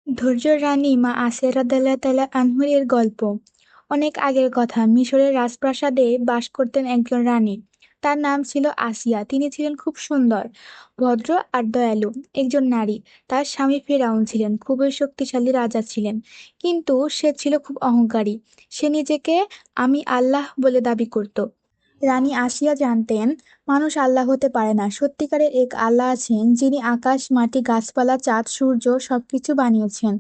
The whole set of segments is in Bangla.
ধৈর্যের রানী মা আসিয়া রাদিয়াল্লাহু তাআলা আনহা এর গল্প। অনেক আগের কথা, মিশরের রাজপ্রাসাদে বাস করতেন একজন রানী। তার নাম ছিল আসিয়া। তিনি ছিলেন খুব সুন্দর, ভদ্র আর দয়ালু একজন নারী। তার স্বামী ফিরআউন ছিলেন খুবই শক্তিশালী রাজা ছিলেন, কিন্তু সে ছিল খুব অহংকারী। সে নিজেকে আমি আল্লাহ বলে দাবি করত। রানী আসিয়া জানতেন মানুষ আল্লাহ হতে পারে না, সত্যিকারের এক আল্লাহ আছেন যিনি আকাশ, মাটি, গাছপালা, চাঁদ, সূর্য সবকিছু বানিয়েছেন।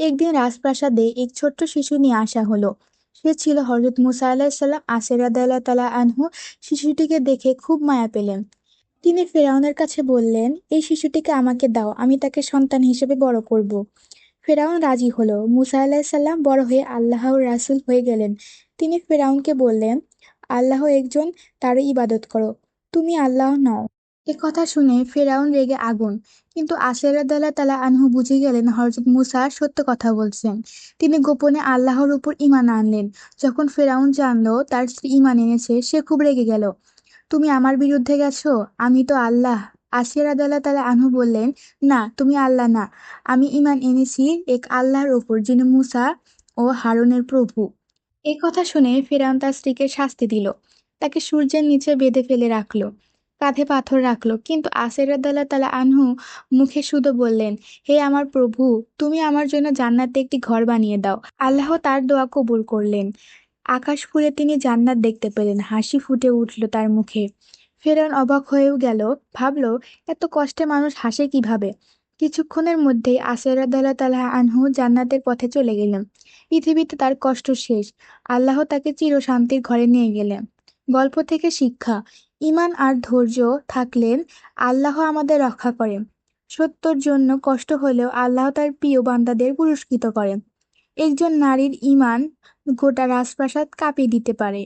একদিন রাজপ্রাসাদে এক ছোট্ট শিশু নিয়ে আসা হলো। সে ছিল হযরত মুসা আলাইহিস সালাম। আসিয়া রাদিয়াল্লাহু তাআলা আনহু শিশুটিকে দেখে খুব মায়া পেলেন। তিনি ফেরাউনের কাছে বললেন, এই শিশুটিকে আমাকে দাও, আমি তাকে সন্তান হিসেবে বড় করব। ফেরাউন রাজি হলো। মুসা আলাইহিস সালাম বড় হয়ে আল্লাহর রাসূল হয়ে গেলেন। তিনি ফেরাউনকে বললেন, আল্লাহ একজন, তারই ইবাদত করো, তুমি আল্লাহ নও। এ কথা শুনে ফেরাউন রেগে আগুন। কিন্তু আসিয়া রাদিয়াল্লাহু তাআলা আনহু বুঝে গেলেন হযরত মুসা সত্য কথা বলছেন। তিনি গোপনে আল্লাহর উপর ঈমান আনলেন। যখন ফেরাউন জানলো তার স্ত্রী ঈমান এনেছে, সে খুব রেগে গেল। তুমি আমার বিরুদ্ধে গেছো, আমি তো আল্লাহ। আসিয়া রাদিয়াল্লাহু তাআলা আনহু বললেন, না, তুমি আল্লাহ না, আমি ঈমান এনেছি এক আল্লাহর ওপর যিনি মুসা ও হারুনের প্রভু। এই কথা শুনে ফিরআউন তার স্ত্রীকে শাস্তি দিল। তাকে সূর্যের নিচে বেঁধে ফেলে রাখলো, কাঁধে পাথর রাখলো। কিন্তু আসিয়া রাদিয়াল্লাহু তাআলা আনহু মুখে শুধু বললেন, হে আমার প্রভু, তুমি আমার জন্য জান্নাতে একটি ঘর বানিয়ে দাও। আল্লাহ তার দোয়া কবুল করলেন। আকাশ ফুঁড়ে তিনি জান্নাত দেখতে পেলেন। হাসি ফুটে উঠল তার মুখে। ফিরআউন অবাক হয়েও গেল, ভাবল, এত কষ্টে মানুষ হাসে কিভাবে। কিছুক্ষণের মধ্যেই আসিয়া রাদিয়াল্লাহু তাআলা আনহু জান্নাতের পথে চলে গেলেন। পৃথিবীতে তার কষ্ট শেষ। আল্লাহ তাকে চিরশান্তির ঘরে নিয়ে গেলেন। গল্প থেকে শিক্ষা, ঈমান আর ধৈর্য থাকলেন আল্লাহ আমাদের রক্ষা করেন। সত্যর জন্য কষ্ট হলেও আল্লাহ তার প্রিয় বান্দাদের পুরস্কৃত করেন। একজন নারীর ঈমান গোটা রাজপ্রাসাদ কাঁপিয়ে দিতে পারে।